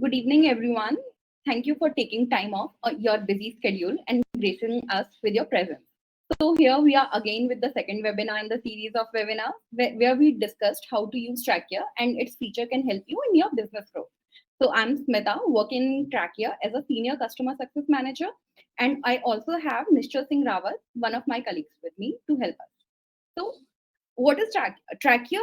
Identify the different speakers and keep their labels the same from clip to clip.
Speaker 1: Good evening, everyone. Thank you for taking time off your busy schedule and gracing us with your presence. So here we are again with the second webinar in the series of webinars where we discussed how to use Trachea and its feature can help you in your business growth. So I'm Smita, working in Trachea as a senior customer success manager, and I also have Nishchal Singh Rawat, one of my colleagues, with me to help us. So what is Trachea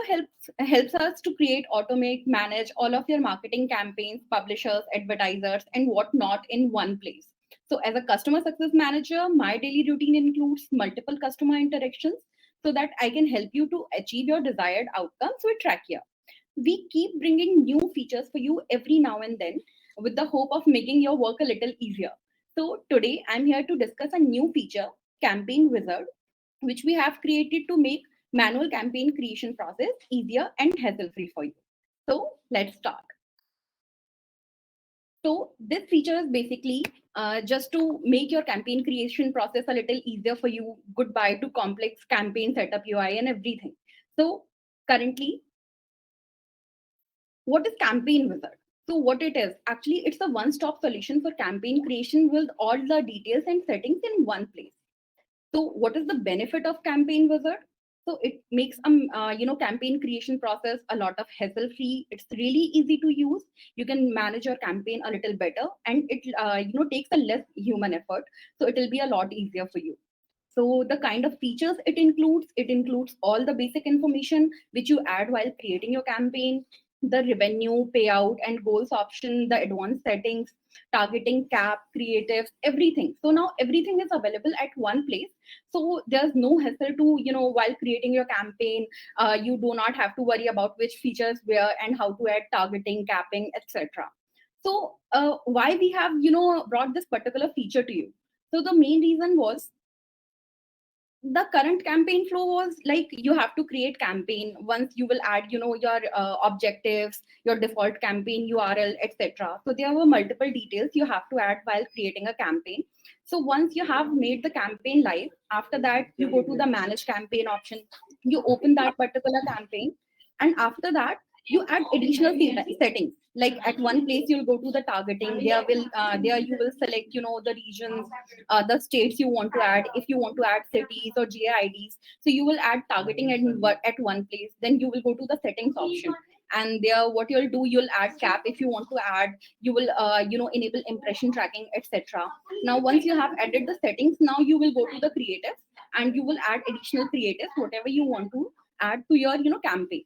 Speaker 1: helps us to create, automate, manage all of your marketing campaigns, publishers, advertisers, and whatnot in one place. So as a customer success manager, my daily routine includes multiple customer interactions so that I can help you to achieve your desired outcomes with Trachea. We keep bringing new features for you every now and then with the hope of making your work a little easier. So today I'm here to discuss a new feature, Campaign Wizard, which we have created to make manual campaign creation process easier and hassle-free for you. So let's start. So this feature is basically just to make your campaign creation process a little easier for you. Goodbye to complex campaign setup UI and everything. So currently, what is Campaign Wizard? So what it is, actually, it's a one-stop solution for campaign creation with all the details and settings in one place. So what is the benefit of Campaign Wizard? So it makes campaign creation process a lot of hassle free. It's really easy to use. You can manage your campaign a little better, and it takes a less human effort. So it will be a lot easier for you. So the kind of features it includes all the basic information which you add while creating your campaign, the revenue, payout, and goals option, the advanced settings, targeting, cap, creatives, everything. So now everything is available at one place. So there's no hassle to, while creating your campaign, you do not have to worry about which features where and how to add targeting, capping, etc. So why we have, brought this particular feature to you? So the main reason was the current campaign flow was like you have to create campaign. Once you will add your objectives, your default campaign URL, etc. So there were multiple details you have to add while creating a campaign. So once you have made the campaign live, after that you go to the manage campaign option, you open that particular campaign, and after that you add additional settings. Like at one place you'll go to the targeting, there you will select the regions, the states you want to add. If you want to add cities or GIDs, so you will add targeting at one place. Then you will go to the settings option, and there what you'll do, you'll add cap. If you want to add, you will enable impression tracking, etc. Now once you have added the settings, now you will go to the creatives, and you will add additional creatives, whatever you want to add to your campaign.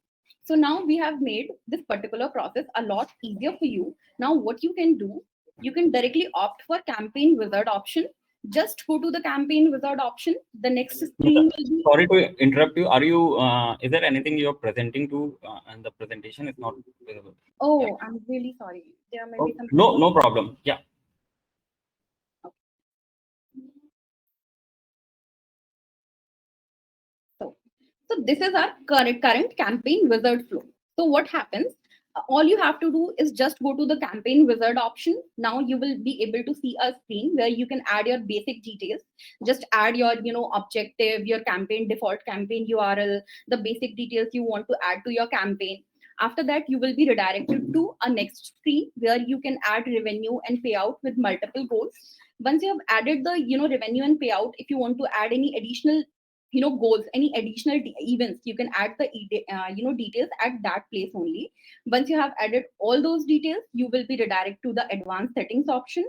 Speaker 1: So now we have made this particular process a lot easier for you. Now what you can do, you can directly opt for Campaign Wizard option. Just go to the Campaign Wizard option. The next screen will be...
Speaker 2: Sorry to interrupt you. Are you, is there anything you're presenting to and the presentation is not visible?
Speaker 1: Oh,
Speaker 2: Yeah.
Speaker 1: I'm really sorry. There may be some...
Speaker 2: No problem. Yeah.
Speaker 1: So this is our current Campaign Wizard flow. So what happens? All you have to do is just go to the Campaign Wizard option. Now you will be able to see a screen where you can add your basic details. Just add your objective, your campaign default campaign URL, the basic details you want to add to your campaign. After that, you will be redirected to a next screen where you can add revenue and payout with multiple goals. Once you have added the revenue and payout, if you want to add any additional goals, any additional events, you can add the details at that place only. Once you have added all those details, you will be redirected to the advanced settings option,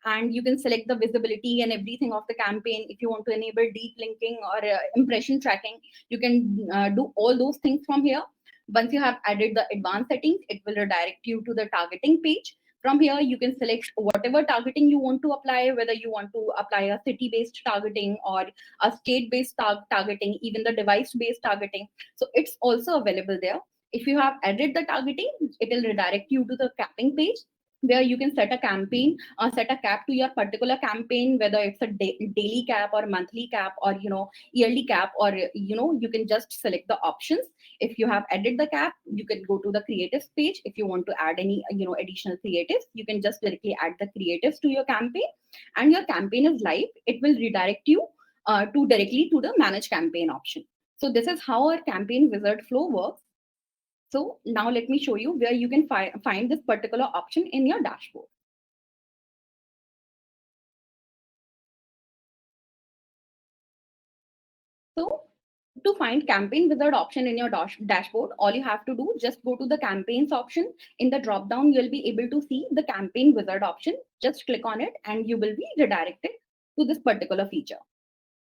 Speaker 1: and you can select the visibility and everything of the campaign. If you want to enable deep linking or impression tracking, you can do all those things from here. Once you have added the advanced settings, it will redirect you to the targeting page. From here, you can select whatever targeting you want to apply, whether you want to apply a city-based targeting or a state-based targeting, even the device-based targeting. So it's also available there. If you have added the targeting, it will redirect you to the capping page where you can set a campaign or set a cap to your particular campaign, whether it's a daily cap or monthly cap or yearly cap, or you can just select the options. If you have added the cap, you can go to the creatives page. If you want to add any additional creatives, you can just directly add the creatives to your campaign, and your campaign is live. It will redirect you to directly to the manage campaign option. So this is how our Campaign Wizard flow works. So now let me show you where you can find this particular option in your dashboard. So to find campaign wizard option in your dashboard, all you have to do, just go to the campaigns option. In the drop down, you'll be able to see the campaign wizard option. Just click on it and you will be redirected to this particular feature.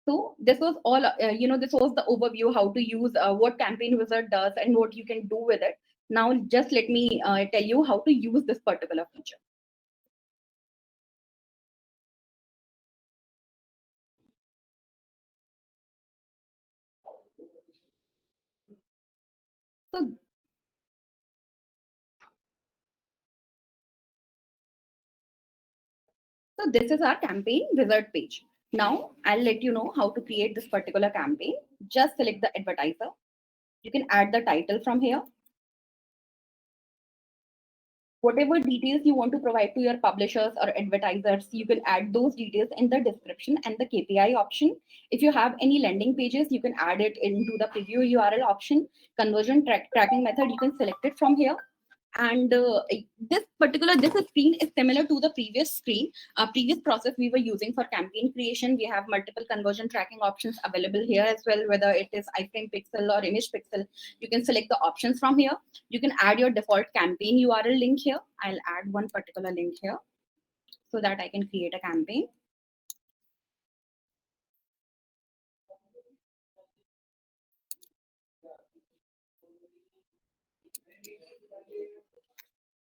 Speaker 1: So this was all, this was the overview how to use what campaign wizard does and what you can do with it. Now just let me tell you how to use this particular feature. So So this is our campaign wizard page. Now I'll let you know how to create this particular campaign. Just select the advertiser. You can add the title from here. Whatever details you want to provide to your publishers or advertisers, you can add those details in the description and the KPI option. If you have any landing pages, you can add it into the preview URL option. Conversion tracking method, you can select it from here. And this screen is similar to the previous screen, previous process we were using for campaign creation. We have multiple conversion tracking options available here as well, whether it is iframe pixel or image pixel. You can select the options from here. You can add your default campaign URL link here. I'll add one particular link here so that I can create a campaign.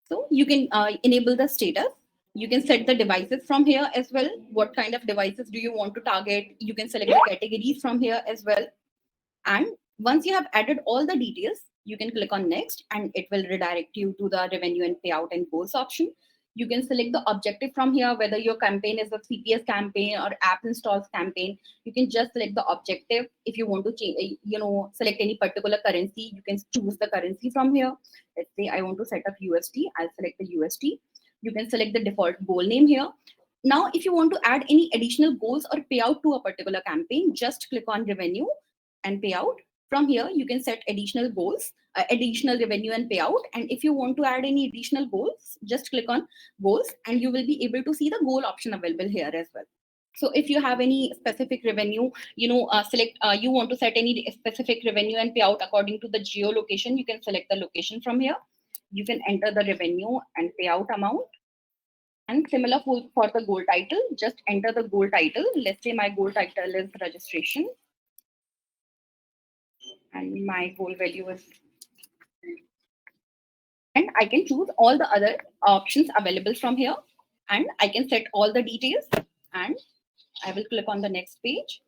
Speaker 1: So you can enable the status. You can set the devices from here as well. What kind of devices do you want to target? You can select the categories from here as well. And once you have added all the details, you can click on next and it will redirect you to the revenue and payout and goals option. You can select the objective from here, whether your campaign is a CPS campaign or app installs campaign. You can just select the objective. If you want to change, select any particular currency, you can choose the currency from here. Let's say I want to set up USD. I'll select the USD. You can select the default goal name here. Now, if you want to add any additional goals or payout to a particular campaign, just click on revenue and payout. From here, you can set additional goals, additional revenue and payout. And if you want to add any additional goals, just click on goals and you will be able to see the goal option available here as well. So if you have any specific revenue, select, you want to set any specific revenue and payout according to the geolocation, you can select the location from here. You can enter the revenue and payout amount. And similar for the goal title, just enter the goal title. Let's say my goal title is registration. And my goal value is, and I can choose all the other options available from here, and I can set all the details, and I will click on the next page.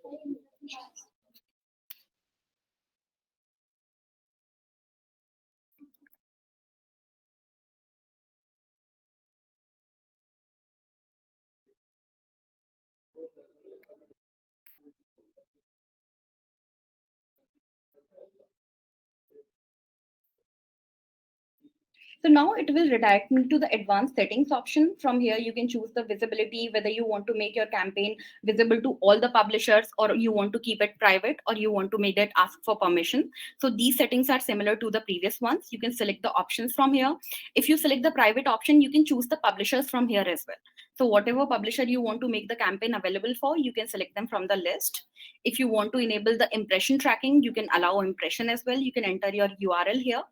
Speaker 1: So now it will redirect me to the advanced settings option. From here, you can choose the visibility, whether you want to make your campaign visible to all the publishers, or you want to keep it private, or you want to make it ask for permission. So these settings are similar to the previous ones. You can select the options from here. If you select the private option, you can choose the publishers from here as well. So whatever publisher you want to make the campaign available for, you can select them from the list. If you want to enable the impression tracking, you can allow impression as well. You can enter your URL here.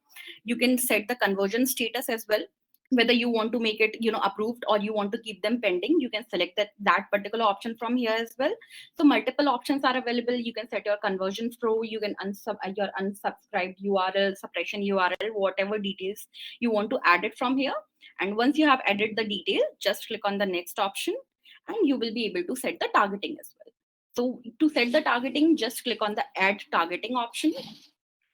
Speaker 1: You can set the conversion status as well, whether you want to make it approved or you want to keep them pending. You can select that particular option from here as well. So multiple options are available. You can set your conversions pro, you can your unsubscribed URL, suppression URL, whatever details you want to add it from here. And once you have added the detail, just click on the next option and you will be able to set the targeting as well. So to set the targeting, just click on the add targeting option.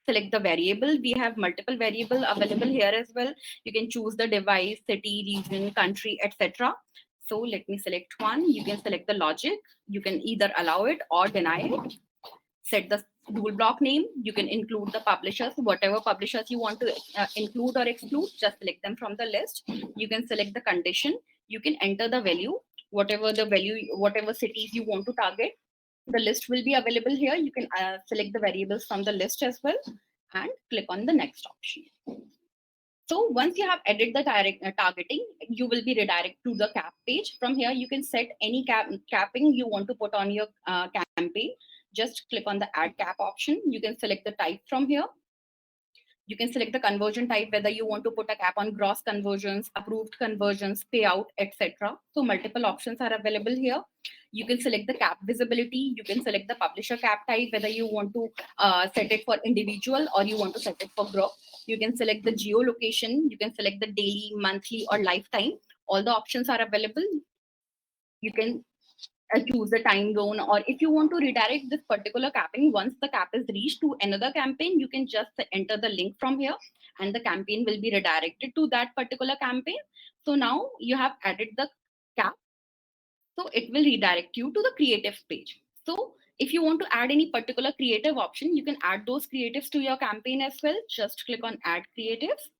Speaker 1: Select the variable. We have multiple variable available here as well. You can choose the device, city, region, country, etc. So let me select one. You can select the logic. You can either allow it or deny it. Set the rule block name. You can include the publishers, whatever publishers you want to include or exclude, just select them from the list. You can select the condition. You can enter the value, whatever the value, whatever cities you want to target. The list will be available here. You can select the variables from the list as well. and click on the next option. So once you have added the targeting, you will be redirected to the cap page. From here, you can set any capping you want to put on your campaign. Just click on the add cap option. You can select the type from here. You can select the conversion type, whether you want to put a cap on gross conversions, approved conversions, payout, etc. So multiple options are available here. You can select the cap visibility. You can select the publisher cap type, whether you want to set it for individual or you want to set it for group. You can select the geolocation. You can select the daily, monthly, or lifetime. All the options are available. You can choose the time zone, or if you want to redirect this particular capping, once the cap is reached to another campaign, you can just enter the link from here and the campaign will be redirected to that particular campaign. So now you have added the cap, so it will redirect you to the creative page. So if you want to add any particular creative option, you can add those creatives to your campaign as well. Just click on add creatives.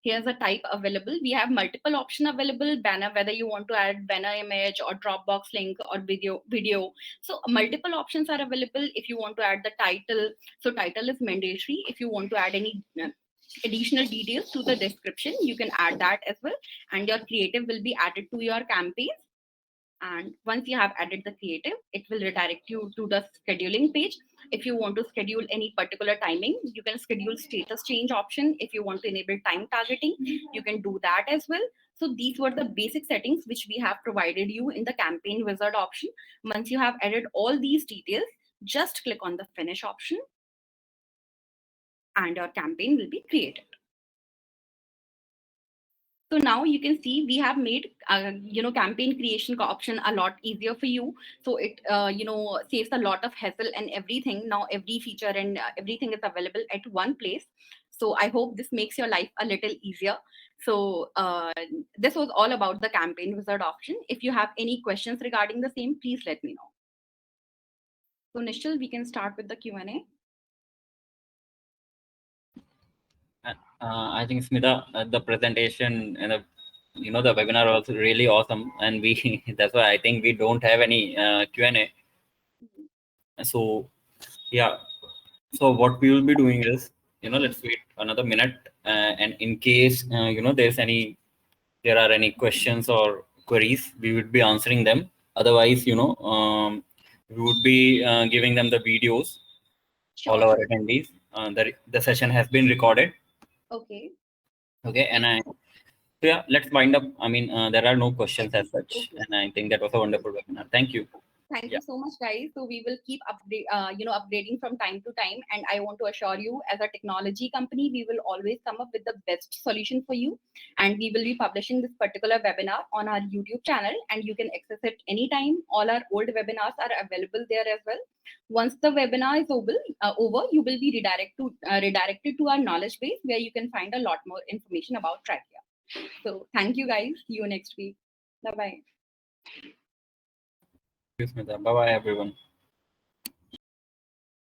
Speaker 1: Here's a type available. We have multiple option available: banner, whether you want to add banner image or Dropbox link or video. So multiple options are available. If you want to add the title, so title is mandatory. If you want to add any additional details to the description, you can add that as well, and your creative will be added to your campaign. And once you have added the creative, it will redirect you to the scheduling page. If you want to schedule any particular timing, you can schedule status change option. If you want to enable time targeting, you can do that as well. So these were the basic settings which we have provided you in the campaign wizard option. Once you have added all these details, just click on the finish option and your campaign will be created. So now you can see we have made campaign creation option a lot easier for you. So it saves a lot of hassle and everything. Now every feature and everything is available at one place. So I hope this makes your life a little easier. So this was all about the campaign wizard option. If you have any questions regarding the same, please let me know. So Nishal, we can start with the Q&A.
Speaker 2: I think Smita, the presentation and the webinar was really awesome, and we that's why I think we don't have any Q&A. So yeah, so what we will be doing is, let's wait another minute, and in case there are any questions or queries, we would be answering them. Otherwise, we would be giving them the videos.
Speaker 1: Sure.
Speaker 2: All our attendees. The session has been recorded.
Speaker 1: Okay.
Speaker 2: Okay, and so yeah, let's wind up. I mean, there are no questions as such, and I think that was a wonderful webinar. Thank you.
Speaker 1: Thank you so much, guys. So we will keep updating from time to time. And I want to assure you, as a technology company, we will always come up with the best solution for you. And we will be publishing this particular webinar on our YouTube channel, and you can access it anytime. All our old webinars are available there as well. Once the webinar is over, you will be redirected to our knowledge base, where you can find a lot more information about Trackia. So thank you, guys. See you next week. Bye-bye.
Speaker 2: Bye-bye, everyone.